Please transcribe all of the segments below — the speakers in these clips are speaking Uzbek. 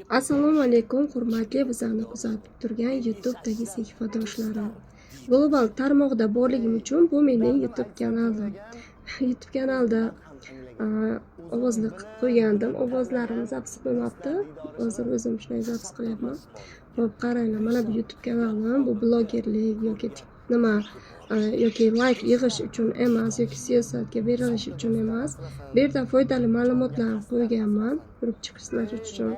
Assalomu alaykum, hurmatli bizani kuzatib turgan YouTube'dagi sahifadoshlarim. Global tarmog'ida borligim uchun bu mening YouTube kanalim. YouTube kanalda ovozli qilib qo'ygandim. Ovozlarim zapis bo'lmabdi. Hozir o'zim shunday zapis qilyapman. Xo'p, qaranglar, mana bu YouTube kanalim, bu blogerlik yoki yoki like yig'ish uchun emas, yoki siyosatga berilish uchun emas. Bu yerda foydali ma'lumotlarni qo'yganman, ko'rib chiqishingiz uchun.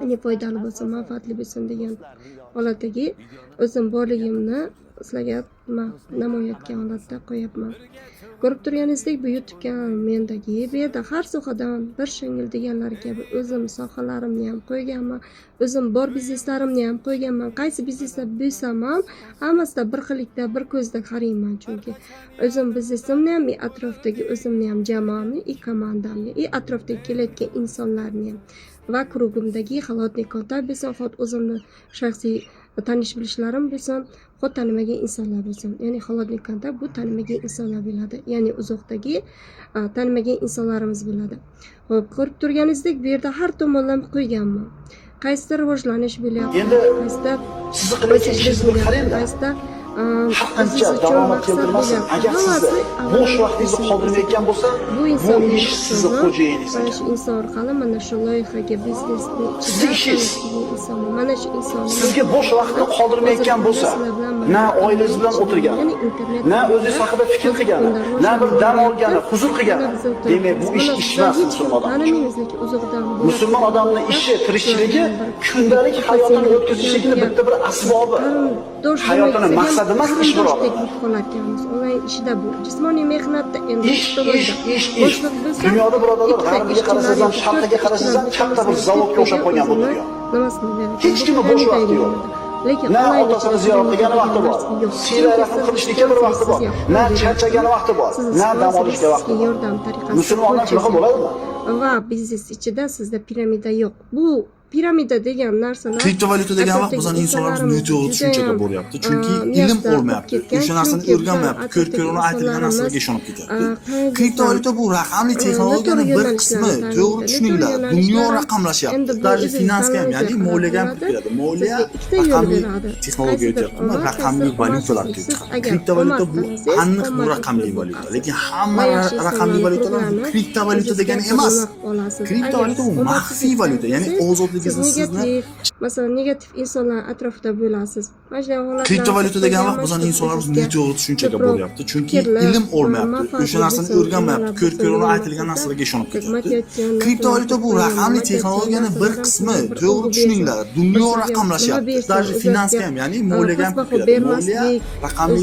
Ya'ni foydali bo'lsa, manfaatli bo'lsin degan holatdagi o'zim borligimni sizlarga namoyatga holatda qo'yapman. Ko'rib turganingizdek, bu YouTube kanalim mendagi. Bu yerda har sohadan bir shingil deganlar kabi o'zim sohalarimni ham qo'yganman. O'zim bor bizneslarimni ham qo'yganman. Qaysi biznesda bo'lsam ham hammasida bir xillikda, bir ko'zda qarayman, chunki o'zim biznesimni ham, atrofdagi o'zimni ham jamoamni, komandamni, atrofdagi kelayotgan insonlarni ham va krugimdagi halotli kontakt bo'lsin, xod o'zimni shaxsiy tanish bilishlarim bo'lsin, xod tanimagan insonlar bo'lsin. Ya'ni halotli kontakt bu tanimagan insonlar bo'ladi. Ya'ni uzoqdagi tanimagan insonlarimiz bo'ladi. Xo'p, ko'rib turganingizdek, bu yerda har tomonlama qo'yganman. Qaysi rivojlanish bo'lyapti, qaysi sizni qilayotgan ishingizni qarang, qaysi har qancha daromad keltirmasin, agar sizni bo'sh vaqtingizni qoldirmayotgan bo'lsa, bu ish sizni xo'jayiningiz. Mana shu inson orqali mana shu loyihaga biznesni mana shu inson sizga bo'sh vaqtni qoldirmayotgan bo'lsa, na oilangiz bilan o'tirgan, na o'zingiz haqida fikr qilgan, na bir dam olgani, huzur qilgan, demak bu ish emas musulmon odamning ishi, tirikchiligi kundalik hayotini o'tkazishlikning bitta bir asbobi. Hayotini maqsadi emas, ish birodar. Onlayn ishida bu jismoniy mehnatda endi ish. Dunyoda birodarlar, g'arbiga qarasangiz ham, sharqiga qarasangiz ham katta bir zavodga o'xshab qolgan bu dunyo. Hech kimni bo'sh vaqti yo'q. Na otasini ziyorat qilgani vaqti bor, siyla rahm qilishlikka bir vaqti bor, na charchagani vaqti bor, na dam olishga vaqti bor. Musulmonlar shunaqa bo'ladimi? Va biznes ichida sizda piramida yo'q. Bu piramida degan narsalar kriptovalyuta degan vaqt bizning insonlarimiz noto'g'ri tushunchaga boryapti. Chunki ilm olmayapti, o'sha narsani o'rganmayapti, ko'rib-ko'rona aytilgan narsalarga ishonib ketyapti. Kriptovalyuta bu raqamli texnologiyaning bir qismi. To'g'ri tushuninglar, dunyo raqamlashyapti. Даже finansga ham, ya'ni moliyaga ham kiradi. Moliya raqamli texnologiya o'tyapti, raqamli valyutalar chiqadi. Kriptovalyuta bu aniq bu raqamli valyuta, lekin hamma raqamli valyutalar kriptovalyuta degani emas. Kriptovalyuta bu maxfiy valyuta, ya'ni ozodlik masalan negativ insonlar atrofida bo'lasiz. Mana shunday holatlar kriptovalyuta degan vaqt bizning insonlarimiz noto'g'ri tushunchaga boryapti. Chunki ilm olmayapti, o'sha narsani o'rganmayapti, ko'rib-ko'rona aytilgan narsalarga ishonib ketyapti. Kriptovalyuta bu raqamli texnologiyaning bir qismi. To'g'ri tushuninglar, dunyo raqamlashyapti. Даже finansga ham, ya'ni moliyaga ham kiradi. Moliya raqamli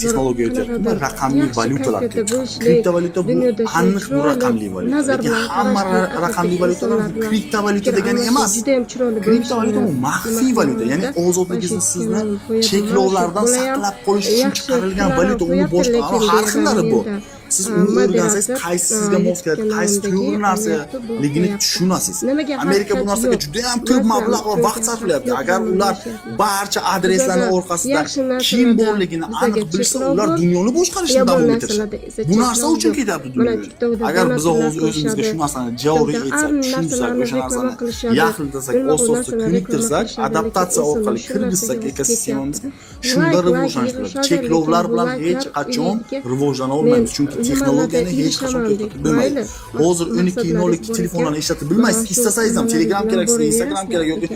texnologiya o'tyapti, raqamli valyutalar kiradi. Kriptovalyuta bu aniq bu raqamli valyuta. Lekin hamma raqamli valyutalar kriptovalyuta degani emas. Kriptovalyuta bu maxfiy valyuta, ya'ni ozodligingizni sizni cheklovlardan saqlab qolish uchun chiqarilgan valyuta. Uni boshqa har xillari bor. Siz uni o'rgansangiz, qaysi sizga mos keladi, qaysi to'g'ri narsaligini tushunasiz. Amerika bu narsaga juda ham ko'p mablag' va vaqt sarflayapti. Agar ular barcha adreslarni orqasida kim borligini aniq bilsa, ular dunyoni boshqarishni davom ettiradi. Bu narsa uchun ketyapti dunyo. Agar biz o'zimizga shu narsani joriy etsak, tushunsak, o'sha narsani yaxlitasak, osos-osos ko'niktirsak, adaptatsiya orqali kirgizsak ekosistemamizga, shunda rivojlanishadi. Cheklovlar bilan hech qachon rivojlana olmaymiz, chunki texnologiyani hech qachon to'xtatib bo'lmaydi. Hozir 12.02 telefonlarni ishlatib bilmaysiz. Istasangiz ham Telegram kerak, sizga Instagram kerak yoki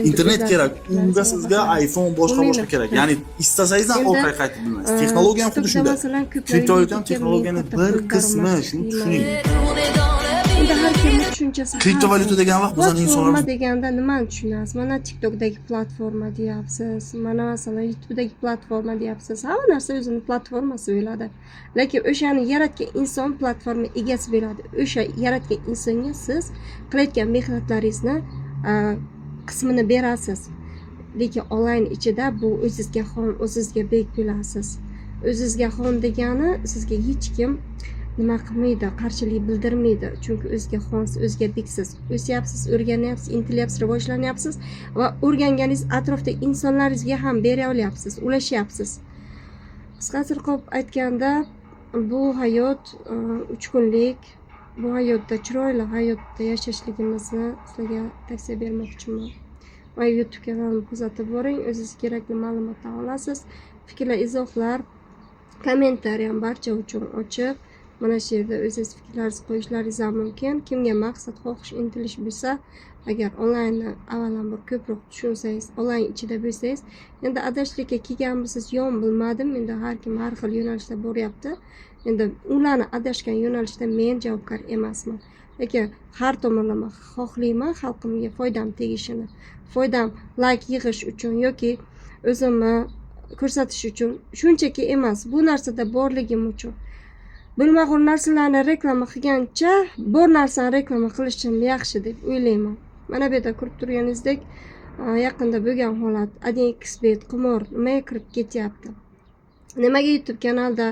internet kerak, unga sizga iPhone boshqa kerak. Ya'ni istasangiz ham orqaga qaytib bilmaysiz. Texnologiya ham xuddi shunday. Kriptovalyuta ham texnologiyaning bir qismi, shuni tushuning. Endi har kimning tushunchasi. Kriptovalyuta degan vaqt bizning insonlarimiz deganda nimani tushunasiz? Mana TikTokdagi platforma deyapsiz, mana masalan YouTube'dagi platforma deyapsiz. Hamma narsa o'zining platformasi bo'ladi. Lekin o'shani yaratgan inson platforma egasi bo'ladi. O'sha yaratgan insonga siz qilayotgan mehnatlaringizni qismini berasiz. Lekin onlayn ichida bu o'zingizga xon, o'zingizga bek bo'lasiz. O'zingizga xon degani sizga hech kim nima qilmaydi, qarshilik bildirmaydi. Chunki o'zga xonsiz, o'zga beksiz. O'syapsiz, o'rganyapsiz, intilyapsiz, rivojlanyapsiz va o'rganganingiz atrofdagi insonlaringizga ham bera olyapsiz, ulashyapsiz. Qisqasi qilib aytganda, bu hayot 3 kunlik bu hayotda chiroyli hayotda yashashligimizni sizlarga tavsiya bermoqchiman. Va YouTube kanalimni kuzatib boring, o'zingizga kerakli ma'lumotlar olasiz. Fikrlar, izohlar, kommentariy ham barcha uchun ochiq. Mana shu yerda o'zingiz fikrlaringizni qo'yishlaringiz ham mumkin. Kimga maqsad, xohish, intilish bo'lsa, agar onlaynni avvalambor ko'proq tushunsangiz, onlayn ichida bo'lsangiz, endi adashlikka kelganmisiz, yo'q bilmadim. Endi har kim har xil yo'nalishda boryapti. Endi ularni adashgan yo'nalishda men javobgar emasman. Lekin har tomonlama xohlayman xalqimga foydam tegishini. Foydam like yig'ish uchun yoki o'zimni ko'rsatish uchun shunchaki emas, bu narsada borligim uchun. Bilmagan narsalarni reklama qilgancha, bor narsani reklama qilishim yaxshi deb o'ylayman. Mana bu yerda ko'rib turganingizdek, yaqinda bo'lgan holat, AliExpress qimor nimaga kirib ketyapti? Nimaga YouTube kanalda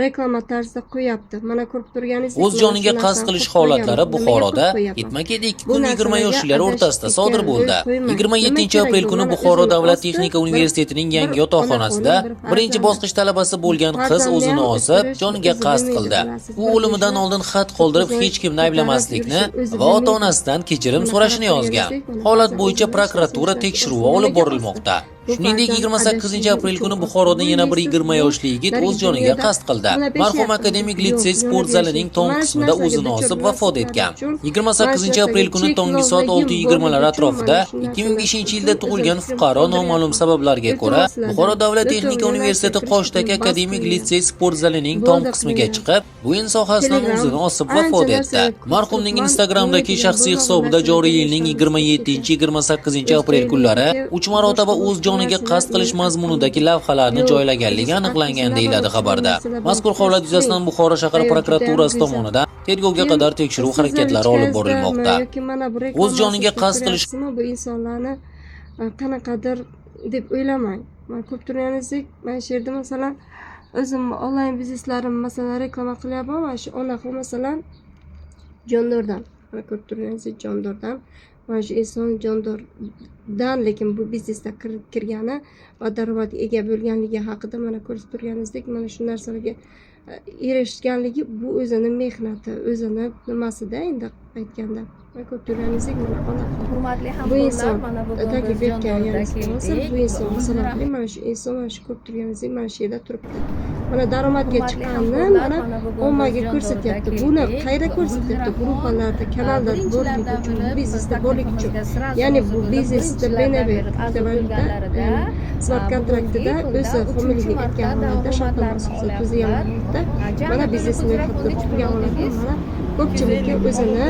reklama tarzida qo'yapti? Mana ko'rib turganingizdek, o'z joniga qasd qilish holatlari Buxoroda ketma-ket 2 kun 20 yoshlar o'rtasida sodir bo'ldi. 27-aprel kuni Buxoro davlat texnika universitetining yangi yotoqxonasida birinchi bosqich talabasi bo'lgan qiz o'zini osib, joniga qasd qildi. U o'limidan oldin xat qoldirib hech kimni ayblamaslikni va ota-onasidan kechirim so'rashini yozgan. Holat bo'yicha prokuratura tekshiruvi olib borilmoqda. Shuningdek, 28-aprel kuni Buxoroda yana bir 20 yoshli yigit o'z joniga qasd qildi. Marhum akademik litsey sport zalining tong qismida o'zini osib vafot etgan. 28-aprel kuni tongi soat 6:20lar atrofida 2005-yilda tug'ilgan fuqaro noma'lum sabablarga ko'ra Buxoro davlat texnika universiteti Qoshdagi akademik litsey sport zalining tong qismiga chiqib, bo'yin sohasidan o'zini osib vafot etdi. Marhumning Instagramdagi shaxsiy hisobida joriy yilning 27-28-aprel kunlari 3 marotaba o'z joniga qasd qilish mazmunidagi lavhalarni joylaganligi aniqlangan deyiladi xabarda. Mazkur holat yuzasidan Buxoro shahar prokuraturasi tomonidan tergovga qadar tekshiruv harakatlari olib borilmoqda. O'z joniga qasd qilish bu insonlarni qanaqadir deb o'ylamang. Men ko'p turganingizdek, mana shu yerda masalan o'zim onlayn bizneslarimni masalan reklama qilyapman. Mana shu onaxo masalan jondordan, mana ko'rib turganingizdek jondordan. Mana shu inson jondordan, lekin bu biznesga kirgani va daromadga ega bo'lganligi haqida mana ko'rib turganingizdek, mana shu narsalarga erishganligi bu o'zini mehnati, o'zini nimasida endi aytganda. Mana ko'rib turganingizdek, mana hurmatli bu inson hamkorlar, mana bu taklif etgan bu inson masalan, mana shu inson mana shu ko'rib turganingizdek, mana shu yerda turibdi. Mana daromadga chiqqanini mana ommaga ko'rsatyapti. Buni qayerda ko'rsatyapti? Gruppalarda, kanalda borlik uchun, biznesda borlik uchun. Ya'ni bu biznesda beneber smart kontraktida o'zi homiligi etgan holatda shartnoma asosida tuzilgan holatda mana biznesni ro'yxatida turgan holatda mana ko'pchilikka o'zini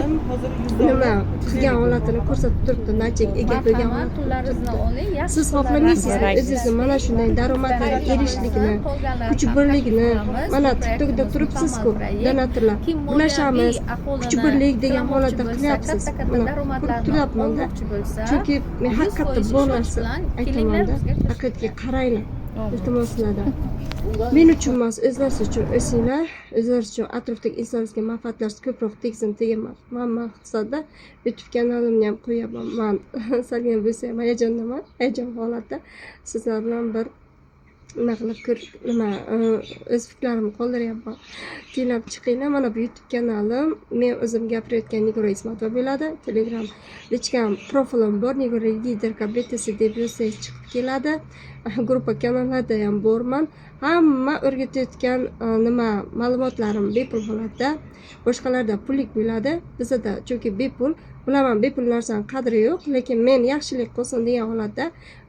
nima qilgan holatini ko'rsatib turibdi, nachek ega bo'lgan holatda. Siz xohlamaysiz o'zingizni mana shunday daromadlarga erishishlikni, kuch birligini, mana TikTokda turibsiz-ku, donatorlar. Birlashamiz, kuch birlik degan holatda qilyapsiz. Mana ko'rib turibman-da. Chunki men haqiqatda bu narsa aytaman-da, haqiqatga qaranglar. Iltimoslardan. Men uchun emas, o'zlaringiz uchun o'singlar, o'zlaringiz uchun atrofdagi insonlarga manfaatlar ko'proq tegsin degan maqsadda YouTube kanalimni ham qo'yaman. Men salgan bo'lsa ham hayajondaman, hayajon holatda sizlar bilan bir nima qilib o'z fiklarimni qoldiryapman. Tinglab chiqinglar. Mana bu YouTube kanalim, men o'zim gapirayotgan Nigora Ismatova bo'ladi. Telegram lichkam profilim bor, Nigora liderka BTS deb yozsangiz chiqib keladi. Gruppa kanallarda ham borman. Hamma o'rgatayotgan nima ma'lumotlarim bepul holatda. Boshqalarda pullik bo'ladi. Bizda chunki bepul. Bilaman, bepul narsani qadri yo'q, lekin men yaxshilik qilsin degan holatda,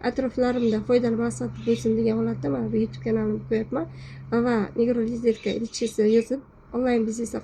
atroflarimda foydali maqsad bo'lsin degan holatda mana bu YouTube kanalimni qo'yapman va Nigora liderka ilchisi yozib onlayn biznes